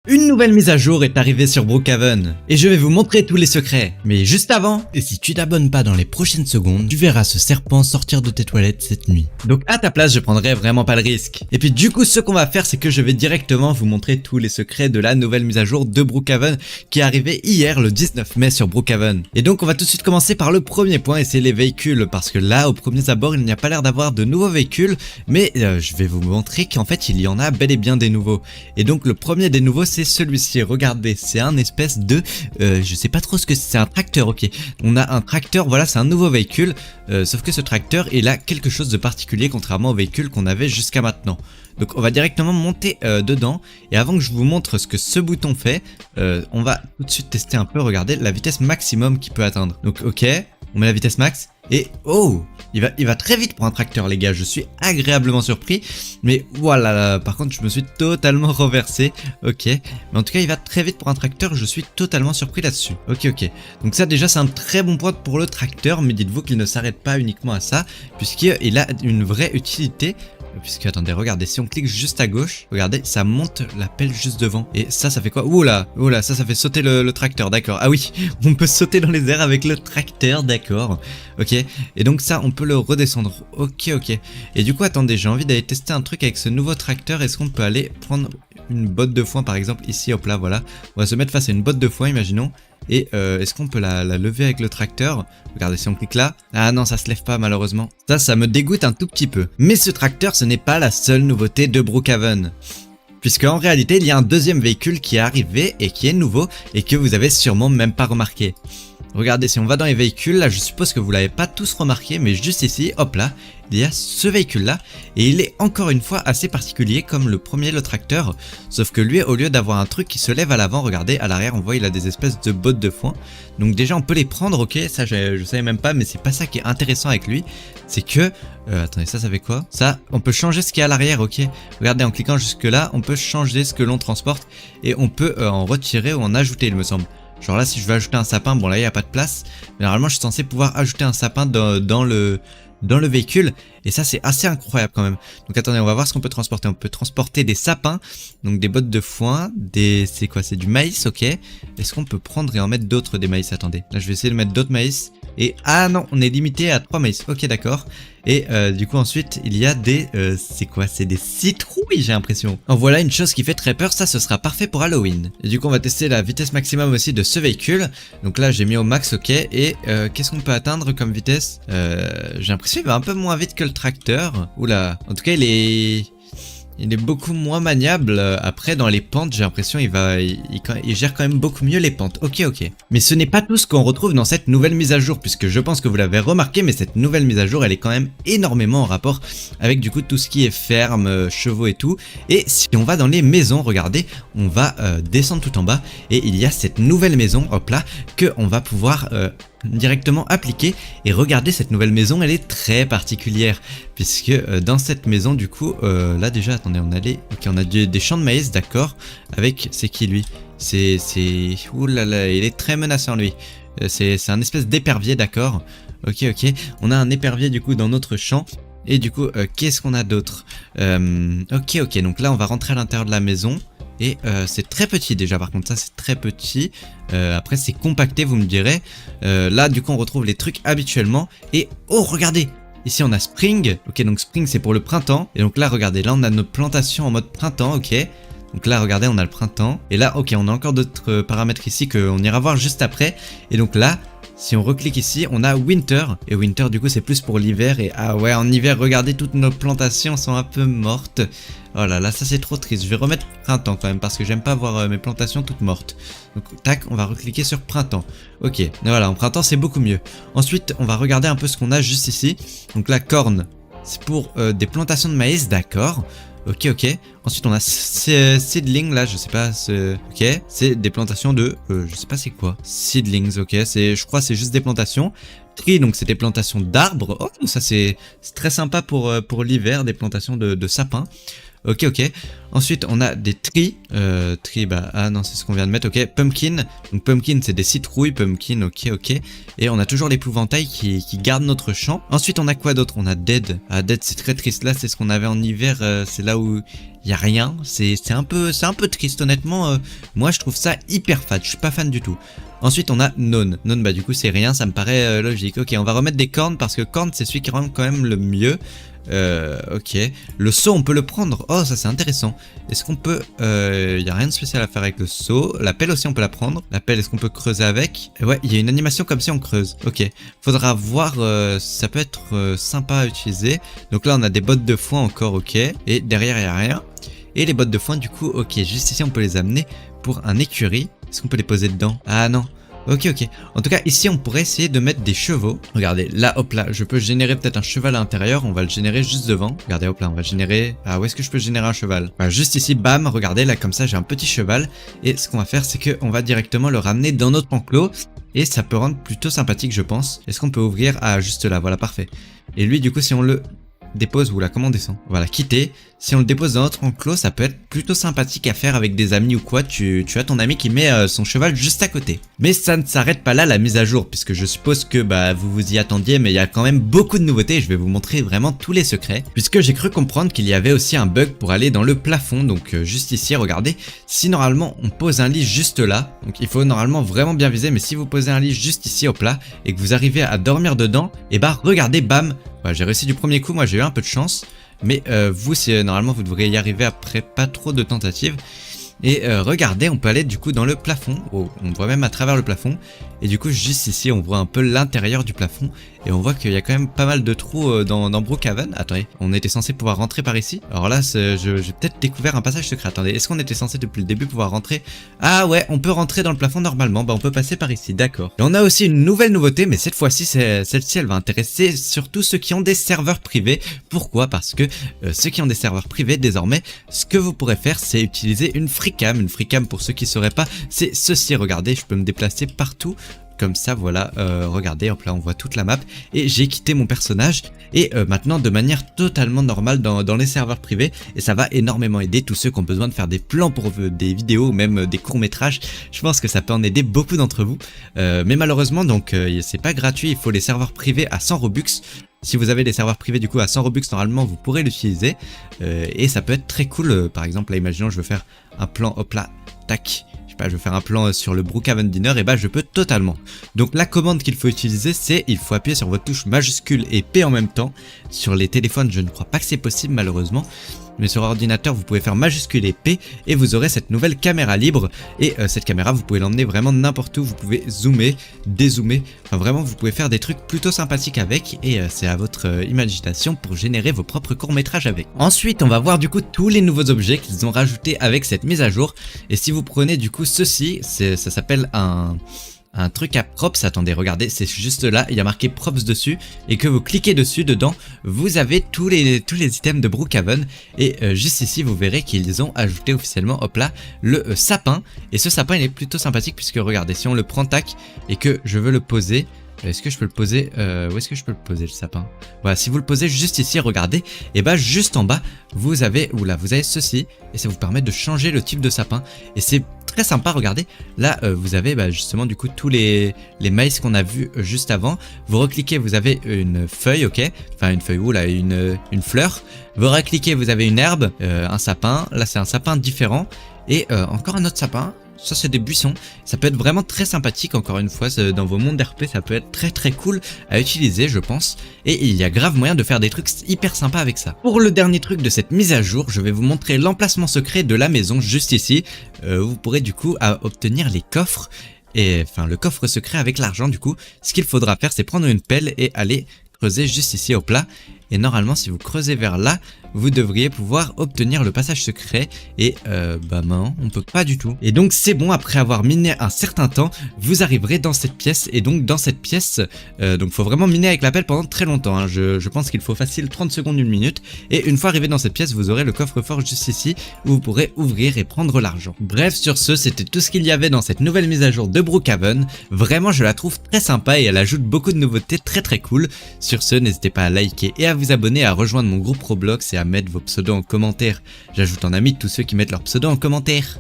Une nouvelle mise à jour est arrivée sur Brookhaven et je vais vous montrer tous les secrets. Mais juste avant, et si tu t'abonnes pas dans les prochaines secondes, tu verras ce serpent sortir de tes toilettes cette nuit. Donc à ta place, je prendrai vraiment pas le risque. Et puis du coup, ce qu'on va faire, c'est que je vais directement vous montrer tous les secrets de la nouvelle mise à jour de Brookhaven qui est arrivée hier le 19 mai sur Brookhaven. Et donc on va tout de suite commencer par le premier point et c'est les véhicules, parce que là au premier abord il n'y a pas l'air d'avoir de nouveaux véhicules, mais je vais vous montrer qu'en fait il y en a bel et bien des nouveaux. Et donc le premier des nouveaux c'est celui-ci, regardez, c'est un espèce de, je sais pas trop ce que c'est un tracteur, ok. On a un tracteur, voilà, c'est un nouveau véhicule, sauf que ce tracteur il a quelque chose de particulier contrairement au véhicule qu'on avait jusqu'à maintenant. Donc on va directement monter dedans, et avant que je vous montre ce que ce bouton fait, on va tout de suite tester un peu, regardez la vitesse maximum qu'il peut atteindre. Donc ok, on met la vitesse max, et oh, il va très vite pour un tracteur les gars, je suis agréablement surpris. Mais voilà, là, par contre je me suis totalement renversé, ok. Mais en tout cas il va très vite pour un tracteur, je suis totalement surpris là-dessus. Ok, donc ça déjà c'est un très bon point pour le tracteur, mais dites-vous qu'il ne s'arrête pas uniquement à ça, puisqu'il a une vraie utilité. Puisque, attendez, regardez, si on clique juste à gauche, regardez, ça monte la pelle juste devant. Et ça fait quoi? Oula, ça fait sauter le tracteur, d'accord. Ah oui, on peut sauter dans les airs avec le tracteur, d'accord. Ok, et donc ça, on peut le redescendre. Ok. Et du coup, attendez, j'ai envie d'aller tester un truc avec ce nouveau tracteur. Est-ce qu'on peut aller prendre une botte de foin, par exemple, ici, hop là, voilà. On va se mettre face à une botte de foin, imaginons. Et est-ce qu'on peut la lever avec le tracteur? Regardez, si on clique là, ah non, ça se lève pas malheureusement. Ça me dégoûte un tout petit peu. Mais ce tracteur, ce n'est pas la seule nouveauté de Brookhaven. Puisque en réalité, il y a un deuxième véhicule qui est arrivé et qui est nouveau et que vous avez sûrement même pas remarqué. Regardez, si on va dans les véhicules, là je suppose que vous l'avez pas tous remarqué, mais juste ici, hop là, il y a ce véhicule là, et il est encore une fois assez particulier comme le premier, le tracteur, sauf que lui, au lieu d'avoir un truc qui se lève à l'avant, regardez, à l'arrière on voit il a des espèces de bottes de foin, donc déjà on peut les prendre, ok, ça je savais même pas, mais c'est pas ça qui est intéressant avec lui, c'est que, attendez, ça fait quoi? Ça, on peut changer ce qu'il y a à l'arrière, ok, regardez, en cliquant jusque là, on peut changer ce que l'on transporte, et on peut en retirer ou en ajouter il me semble. Genre là si je veux ajouter un sapin, bon là il n'y a pas de place, mais normalement je suis censé pouvoir ajouter un sapin dans le véhicule, et ça c'est assez incroyable quand même. Donc attendez, on va voir ce qu'on peut transporter. On peut transporter des sapins, donc des bottes de foin, c'est quoi, c'est du maïs, ok. Est-ce qu'on peut prendre et en mettre d'autres des maïs? Attendez, là je vais essayer de mettre d'autres maïs, et ah non, on est limité à 3 maïs, ok d'accord. Et du coup ensuite il y a des, c'est quoi, c'est des citrouilles j'ai l'impression. En voilà une chose qui fait très peur, ça ce sera parfait pour Halloween. Et du coup on va tester la vitesse maximum aussi de ce véhicule. Donc là j'ai mis au max, ok. Et qu'est-ce qu'on peut atteindre comme vitesse? J'ai l'impression qu'il va un peu moins vite que le tracteur. Oula, en tout cas il est beaucoup moins maniable. Après dans les pentes j'ai l'impression il gère quand même beaucoup mieux les pentes. Ok. Mais ce n'est pas tout ce qu'on retrouve dans cette nouvelle mise à jour, puisque je pense que vous l'avez remarqué, mais cette nouvelle mise à jour elle est quand même énormément en rapport avec du coup tout ce qui est ferme, chevaux et tout. Et si on va dans les maisons, regardez, on va descendre tout en bas et il y a cette nouvelle maison, hop là, que on va pouvoir directement appliquer. Et regardez, cette nouvelle maison elle est très particulière, puisque dans cette maison du coup là déjà attendez, on a des champs de maïs, d'accord, avec, c'est qui lui, c'est oulala, il est très menaçant lui, c'est un espèce d'épervier, d'accord. Ok, on a un épervier du coup dans notre champ. Et du coup qu'est-ce qu'on a d'autre? Ok, donc là on va rentrer à l'intérieur de la maison. Et c'est très petit déjà, par contre ça c'est très petit. Après c'est compacté, vous me direz. Là du coup on retrouve les trucs habituellement. Et oh regardez, ici on a Spring. Ok, donc Spring c'est pour le printemps. Et donc là regardez, là on a nos plantations en mode printemps, ok. Donc là regardez, on a le printemps. Et là ok, on a encore d'autres paramètres ici qu'on ira voir juste après. Et donc là, si on reclique ici, on a Winter. Et Winter du coup c'est plus pour l'hiver. Et ah ouais, en hiver regardez, toutes nos plantations sont un peu mortes. Oh là là, ça c'est trop triste. Je vais remettre printemps quand même, parce que j'aime pas voir mes plantations toutes mortes. Donc tac, on va recliquer sur printemps. Ok, et voilà, en printemps c'est beaucoup mieux. Ensuite on va regarder un peu ce qu'on a juste ici. Donc la corne, c'est pour des plantations de maïs, d'accord. Ok. Ensuite on a seedling, là je sais pas, ok, c'est des plantations de, je sais pas c'est quoi, seedlings, ok, je crois c'est juste des plantations. Tree, donc c'est des plantations d'arbres. Oh, ça c'est très sympa pour l'hiver, des plantations de sapins. Ok, ok. Ensuite, on a des trees. Tree, bah, ah non, c'est ce qu'on vient de mettre, ok. Pumpkin. Donc, pumpkin, c'est des citrouilles. Pumpkin, ok, ok. Et on a toujours l'épouvantail qui garde notre champ. Ensuite, on a quoi d'autre? On a dead. Ah, dead, c'est très triste. Là, c'est ce qu'on avait en hiver. C'est là où il y a rien. C'est un peu triste, honnêtement. Moi, je trouve ça hyper fat. Je suis pas fan du tout. Ensuite, on a none. None, bah, du coup, c'est rien. Ça me paraît logique. Ok, on va remettre des cornes parce que cornes, c'est celui qui rend quand même le mieux. Ok. Le seau, on peut le prendre. Oh, ça c'est intéressant. Est-ce qu'on peut... y a rien de spécial à faire avec le seau. La pelle aussi, on peut la prendre. La pelle, est-ce qu'on peut creuser avec? Ouais, il y a une animation comme si on creuse. Ok. Faudra voir... ça peut être sympa à utiliser. Donc là, on a des bottes de foin encore, ok. Et derrière, il n'y a rien. Et les bottes de foin, du coup, ok. Juste ici, on peut les amener pour un écurie. Est-ce qu'on peut les poser dedans? Ah non. Ok, ok. En tout cas, ici, on pourrait essayer de mettre des chevaux. Regardez, là, hop là, je peux générer peut-être un cheval à l'intérieur. On va le générer juste devant. Regardez, hop là, on va générer... Ah, où est-ce que je peux générer un cheval? Voilà, juste ici, bam, regardez, là, comme ça, j'ai un petit cheval. Et ce qu'on va faire, c'est qu'on va directement le ramener dans notre enclos. Et ça peut rendre plutôt sympathique, je pense. Est-ce qu'on peut ouvrir? Ah, juste là, voilà, parfait. Et lui, du coup, si on le dépose, oula, comment on descend? Voilà, quitter. Si on le dépose dans notre enclos, ça peut être plutôt sympathique à faire avec des amis ou quoi. Tu as ton ami qui met son cheval juste à côté. Mais ça ne s'arrête pas là la mise à jour, puisque je suppose que bah vous vous y attendiez, mais il y a quand même beaucoup de nouveautés et je vais vous montrer vraiment tous les secrets. Puisque j'ai cru comprendre qu'il y avait aussi un bug pour aller dans le plafond, donc juste ici, regardez. Si normalement on pose un lit juste là, donc il faut normalement vraiment bien viser, mais si vous posez un lit juste ici au plat et que vous arrivez à dormir dedans, et bah regardez, bam, voilà, j'ai réussi du premier coup, moi j'ai eu un peu de chance. Mais vous, normalement, vous devriez y arriver après pas trop de tentatives. Et regardez, on peut aller du coup dans le plafond. Oh, on voit même à travers le plafond. Et du coup, juste ici, on voit un peu l'intérieur du plafond. Et on voit qu'il y a quand même pas mal de trous dans Brookhaven. Attendez, on était censé pouvoir rentrer par ici. Alors là, j'ai peut-être découvert un passage secret. Attendez, est-ce qu'on était censé depuis le début pouvoir rentrer? Ah ouais, on peut rentrer dans le plafond normalement. Bah on peut passer par ici, d'accord. Et on a aussi une nouvelle nouveauté, mais cette fois-ci, celle-ci, elle va intéresser surtout ceux qui ont des serveurs privés. Pourquoi? Parce que ceux qui ont des serveurs privés, désormais, ce que vous pourrez faire, c'est utiliser une freecam. Une freecam, pour ceux qui ne sauraient pas, c'est ceci. Regardez, je peux me déplacer partout. Comme ça, voilà, regardez, hop là, on voit toute la map. Et j'ai quitté mon personnage. Et maintenant, de manière totalement normale dans les serveurs privés. Et ça va énormément aider tous ceux qui ont besoin de faire des plans pour des vidéos, même des courts-métrages. Je pense que ça peut en aider beaucoup d'entre vous. Mais malheureusement, donc, c'est pas gratuit. Il faut les serveurs privés à 100 Robux. Si vous avez des serveurs privés du coup à 100 Robux, normalement vous pourrez l'utiliser et ça peut être très cool. Par exemple là, imaginons je veux faire un plan, hop là, tac, je sais pas, je veux faire un plan sur le Brookhaven Diner, et bah je peux totalement. Donc la commande qu'il faut utiliser, c'est il faut appuyer sur votre touche majuscule et P en même temps. Sur les téléphones, je ne crois pas que c'est possible malheureusement. Mais sur ordinateur, vous pouvez faire majuscule et P et vous aurez cette nouvelle caméra libre. Et cette caméra, vous pouvez l'emmener vraiment n'importe où. Vous pouvez zoomer, dézoomer. Enfin, vraiment, vous pouvez faire des trucs plutôt sympathiques avec. Et c'est à votre imagination pour générer vos propres courts-métrages avec. Ensuite, on va voir du coup tous les nouveaux objets qu'ils ont rajoutés avec cette mise à jour. Et si vous prenez du coup ceci, ça s'appelle un truc à props, attendez, regardez, c'est juste là, il y a marqué props dessus, et que vous cliquez dessus, dedans, vous avez tous les items de Brookhaven, et juste ici, vous verrez qu'ils ont ajouté officiellement, hop là, le sapin, et ce sapin, il est plutôt sympathique, puisque regardez, si on le prend, tac, et que je veux le poser, est-ce que je peux le poser où est-ce que je peux le poser le sapin? Voilà, si vous le posez juste ici, regardez, et bah juste en bas, vous avez ceci, et ça vous permet de changer le type de sapin, et c'est très sympa, regardez, là vous avez justement du coup tous les maïs qu'on a vu juste avant, vous recliquez, vous avez une feuille, ok, enfin une feuille, une fleur, vous recliquez, vous avez une herbe, un sapin, là c'est un sapin différent, et encore un autre sapin. Ça c'est des buissons, ça peut être vraiment très sympathique encore une fois, dans vos mondes RP ça peut être très cool à utiliser je pense. Et il y a grave moyen de faire des trucs hyper sympas avec ça. Pour le dernier truc de cette mise à jour, je vais vous montrer l'emplacement secret de la maison juste ici. Vous pourrez du coup obtenir les coffres, et enfin le coffre secret avec l'argent du coup. Ce qu'il faudra faire c'est prendre une pelle et aller creuser juste ici au plat. Et normalement si vous creusez vers là, vous devriez pouvoir obtenir le passage secret. Et bah non, on peut pas du tout. Et donc c'est bon, après avoir miné un certain temps, vous arriverez dans cette pièce. Et donc dans cette pièce, donc faut vraiment miner avec la pelle pendant très longtemps, hein. Je pense qu'il faut facile 30 secondes, 1 minute. Et une fois arrivé dans cette pièce, vous aurez le coffre-fort juste ici, où vous pourrez ouvrir et prendre l'argent. Bref, sur ce, c'était tout ce qu'il y avait dans cette nouvelle mise à jour de Brookhaven. Vraiment, je la trouve très sympa et elle ajoute beaucoup de nouveautés très cool. Sur ce, n'hésitez pas à liker et à vous abonner, à rejoindre mon groupe Roblox et à mettre vos pseudos en commentaire. J'ajoute en ami tous ceux qui mettent leurs pseudos en commentaire.